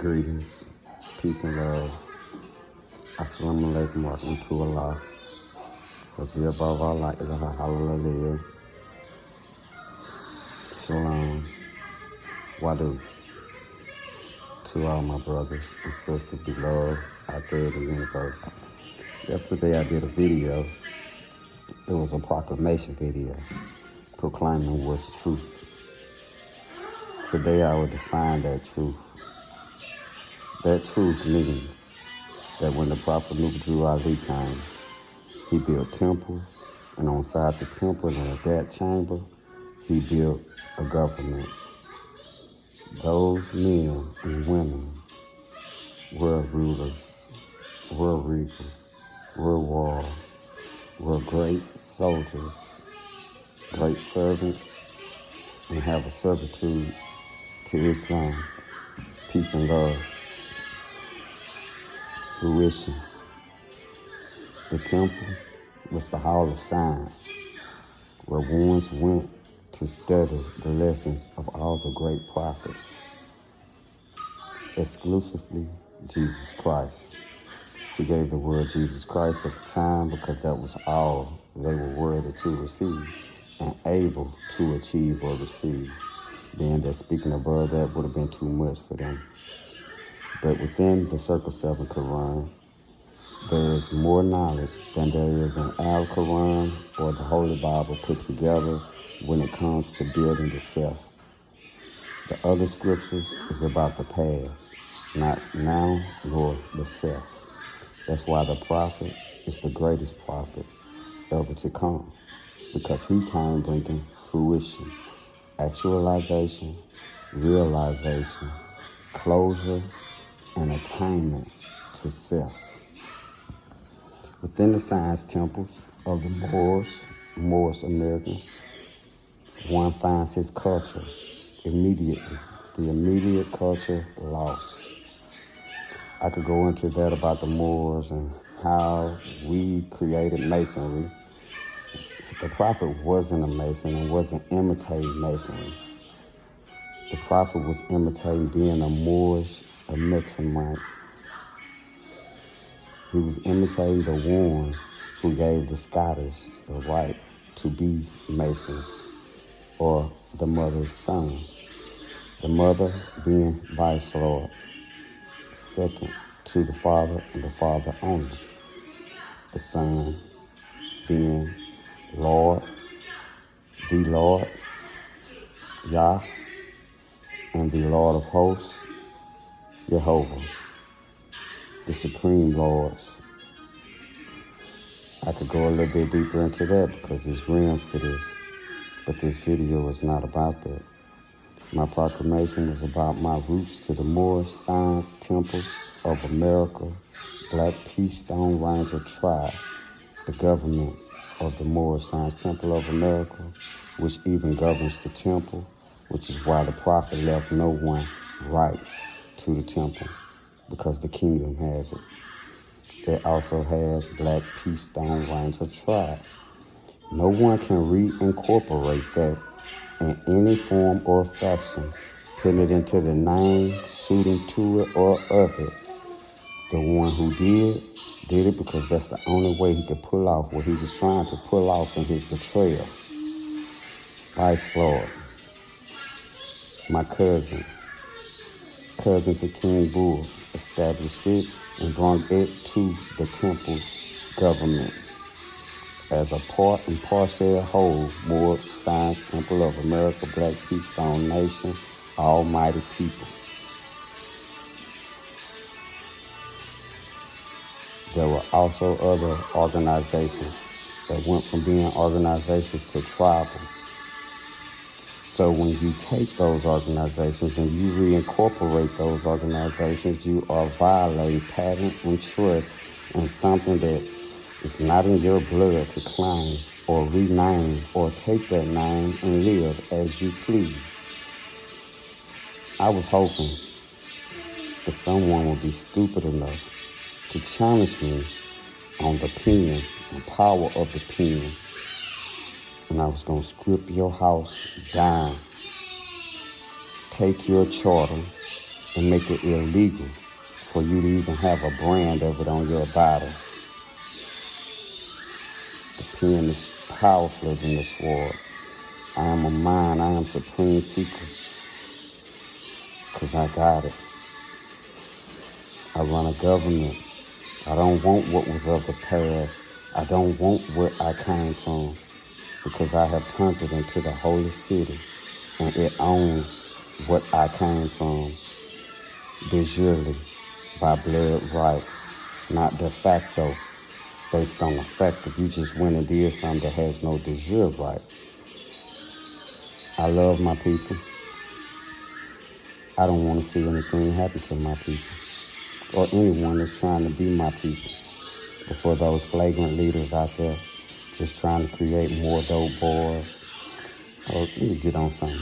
Greetings, peace and love. Assalamu alaikum wa rahmatullah. Rafi above Allah ilaha hallelujah. Shalom. Wadu. To all my brothers and sisters beloved out there in the universe. Yesterday I did a video. It was a proclamation video proclaiming what's truth. Today I will define that truth. That truth means that when the Prophet Nuh Ali came, he built temples, and on side the temple and that chamber, he built a government. Those men and women were rulers, were reapers, were warriors, were great soldiers, great servants, and have a servitude to Islam, peace and love. Fruition. The temple was the hall of science, where ones went to study the lessons of all the great prophets, exclusively Jesus Christ. He gave the word Jesus Christ at the time because that was all they were worthy to receive and able to achieve or receive. Being that speaking above that would have been too much for them. But within the Circle 7 Quran, there is more knowledge than there is in Al-Quran or the Holy Bible put together when it comes to building the self. The other scriptures is about the past, not now nor the self. That's why the prophet is the greatest prophet ever to come, because he came bringing fruition, actualization, realization, closure, and attainment to self. Within the science temples of the Moorish Americans, one finds his culture immediately, the immediate culture lost. I could go into that about the Moors and how we created masonry. The prophet wasn't a mason and wasn't imitating masonry. The prophet was imitating being a Moorish, a Meximite. He was imitating the ones who gave the Scottish the right to be masons, or the mother's son. The mother being vice lord, second to the father and the father only. The son being Lord, the Lord, Yah, and the Lord of hosts, Jehovah, the Supreme Lords. I could go a little bit deeper into that because there's realms to this, but this video is not about that. My proclamation is about my roots to the Moorish Science Temple of America, Black Peace Stone Ranger Tribe, the government of the Moorish Science Temple of America, which even governs the temple, which is why the prophet left no one rights to the temple, because the kingdom has it. It also has Black Peace Stone Ranger Tribe. No one can reincorporate that in any form or fashion, putting it into the name, suiting to it or of it. The one who did it because that's the only way he could pull off what he was trying to pull off in his betrayal. Vice Lord, my cousin to King Bull, established it and brought it to the temple government as a part and parcel whole. Moorish Science Temple of America, Black Peace Stone Nation, Almighty People. There were also other organizations that went from being organizations to tribal. So when you take those organizations and you reincorporate those organizations, you are violating patent and trust in something that is not in your blood to claim or rename or take that name and live as you please. I was hoping that someone would be stupid enough to challenge me on the pen and power of the pen. And I was going to strip your house down, take your charter, and make it illegal for you to even have a brand of it on your bottle. The pen is powerful than the sword. I am a mind, I am supreme seeker, 'cause I got it. I run a government. I don't want what was of the past. I don't want where I came from, because I have turned it into the holy city, and it owns what I came from, de jure, by blood right, not de facto, based on the fact that you just went and did something that has no de jure right. I love my people. I don't want to see anything happen to my people, or anyone that's trying to be my people. But for those flagrant leaders out there just trying to create more dope boys, oh, let me get on something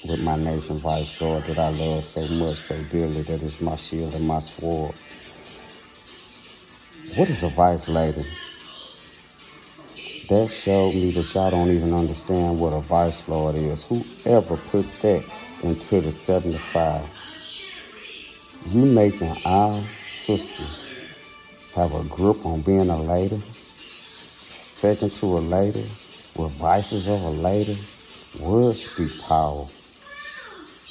with my nation vice lord that I love so much, so dearly, that is my shield and my sword. What is a vice lady? That showed me that y'all don't even understand what a vice lord is. Whoever put that into the 75, you making our sisters have a grip on being a lady, second to a lady, with vices of a lady. Words speak power.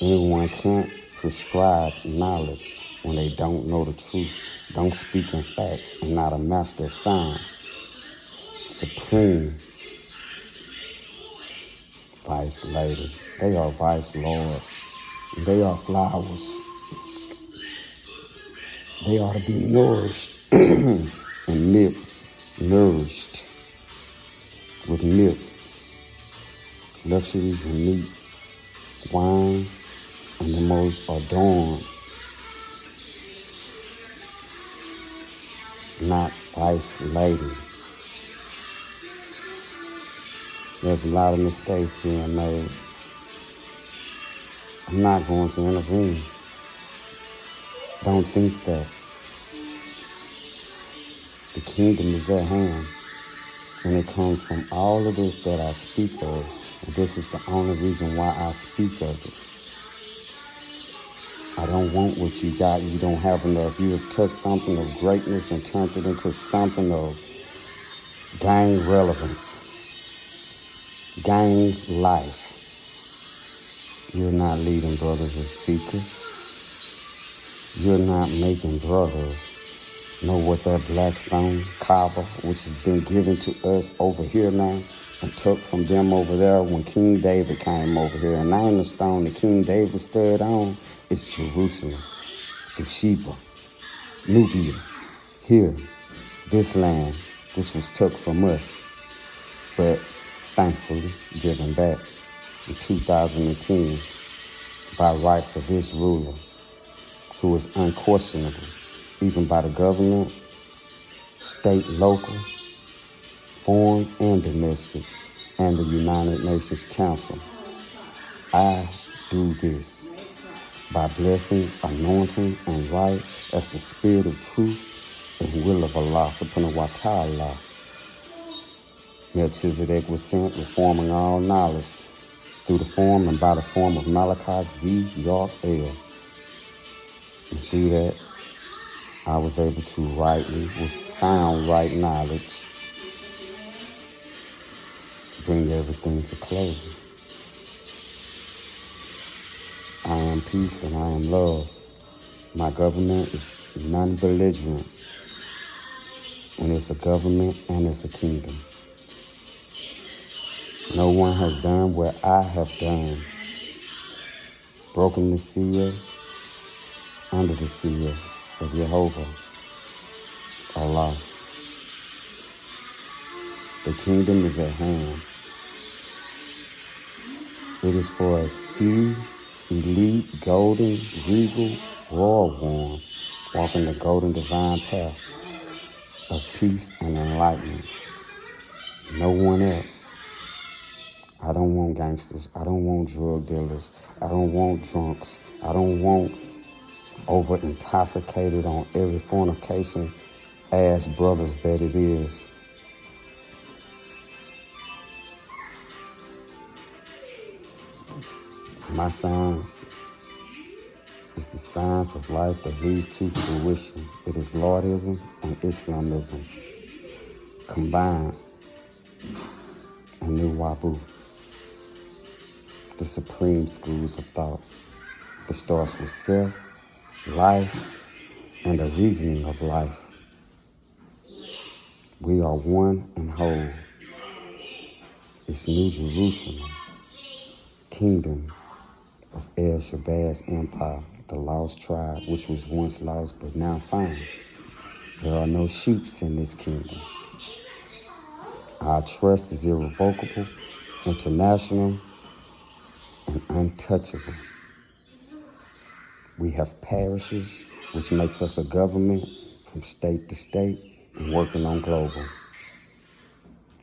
Anyone can't prescribe knowledge when they don't know the truth, don't speak in facts, and not a master of science. Supreme vice lady. They are vice lords. They are flowers. They are to be nourished and milk, nourished with milk, luxuries and meat, wine, and the most adorned, not vice lady. There's a lot of mistakes being made. I'm not going to intervene. Don't think that. The kingdom is at hand, and it comes from all of this that I speak of, and this is the only reason why I speak of it. I don't want what you got. You don't have enough. You have took something of greatness and turned it into something of gang relevance, gang life. You're not leading brothers as seekers. You're not making brothers know what that black stone, Kaaba, which has been given to us over here now, and took from them over there when King David came over here. And now the stone that King David stood on is Jerusalem, Sheba, Nubia. Here, this land, this was took from us, but thankfully given back in 2010 by rights of this ruler, who is unquestionable, even by the government, state, local, foreign, and domestic, and the United Nations Council. I do this by blessing, anointing, and right as the spirit of truth and will of Allah subhanahu wa ta'ala. Melchizedek was sent, reforming all knowledge through the form and by the form of Malachi Z. York L. And through that, I was able to rightly, with sound right knowledge, bring everything to closure. I am peace and I am love. My government is nonbelligerent, and it's a government and it's a kingdom. No one has done what I have done, broken the seal, under the seal of Jehovah, Allah. The kingdom is at hand. It is for a few elite, golden, regal, royal ones walking the golden divine path of peace and enlightenment. No one else. I don't want gangsters. I don't want drug dealers. I don't want drunks. I don't want over-intoxicated on every fornication ass brothers that it is. My sons is the science of life that leads to fruition. It is Lordism and Islamism combined in New Wabu, the supreme schools of thought. It starts with self, life, and the reasoning of life. We are one and whole. It's New Jerusalem, kingdom of El Shaddai's empire, the lost tribe, which was once lost but now found. There are no sheeps in this kingdom. Our trust is irrevocable, international, and untouchable. We have parishes, which makes us a government from state to state and working on global.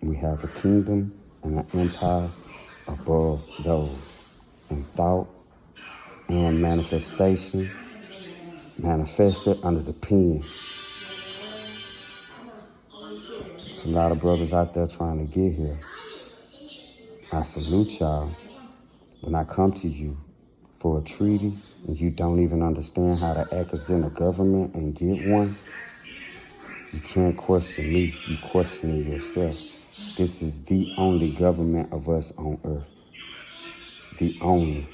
We have a kingdom and an empire above those in thought and manifestation, manifested under the pen. There's a lot of brothers out there trying to get here. I salute y'all. When I come to you for a treaty and you don't even understand how to act as in a government and get one, you can't question me, you questioning yourself. This is the only government of us on earth. The only.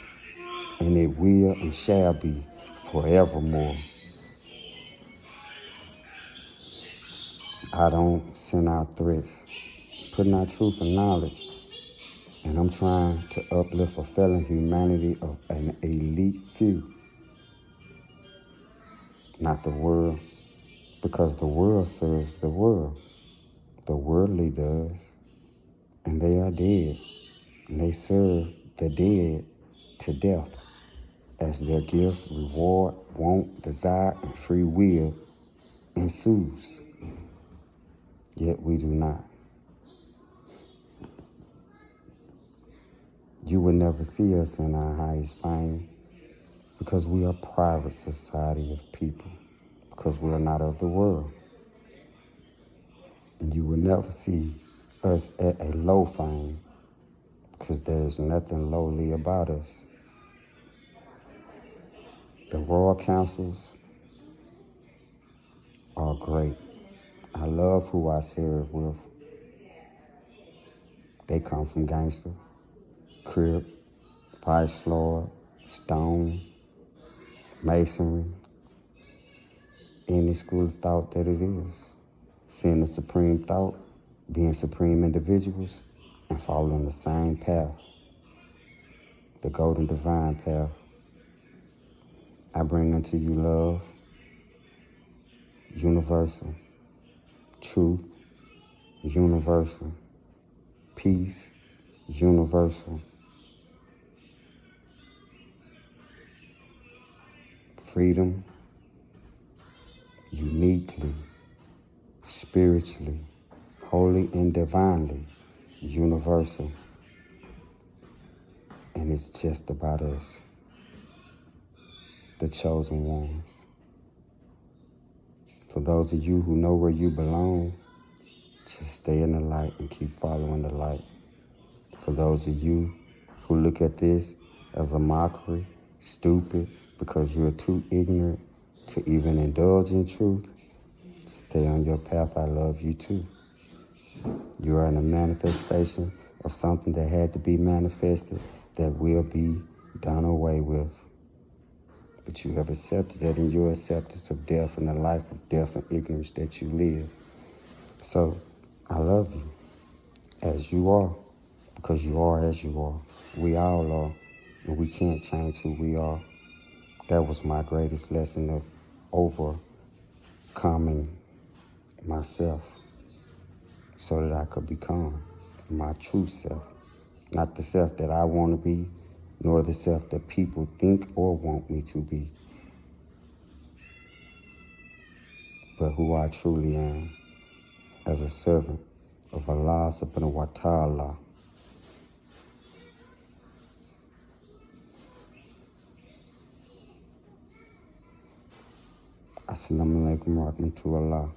And it will and shall be forevermore. I don't send out threats, putting out truth and knowledge. And I'm trying to uplift a failing humanity of an elite few. Not the world, because the world serves the world. The worldly does. And they are dead. And they serve the dead to death as their gift, reward, want, desire, and free will ensues. Yet we do not. You will never see us in our highest fame because we are a private society of people, because we are not of the world. And you will never see us at a low fame because there's nothing lowly about us. The royal councils are great. I love who I serve with. They come from gangster, crip, vice lord, stone, masonry, any school of thought that it is. Seeing the supreme thought, being supreme individuals, and following the same path, the golden divine path. I bring unto you love, universal, truth, universal, peace, universal, freedom, uniquely, spiritually, holy and divinely, universal. And it's just about us, the chosen ones. For those of you who know where you belong, just stay in the light and keep following the light. For those of you who look at this as a mockery, stupid, because you're too ignorant to even indulge in truth, stay on your path. I love you too. You are in a manifestation of something that had to be manifested that will be done away with. But you have accepted that in your acceptance of death and the life of death and ignorance that you live. So I love you as you are, because you are as you are. We all are, and we can't change who we are. That was my greatest lesson of overcoming myself so that I could become my true self. Not the self that I want to be, nor the self that people think or want me to be, but who I truly am as a servant of Allah subhanahu wa ta'ala. Assalamu alaikum wa rahmatullah.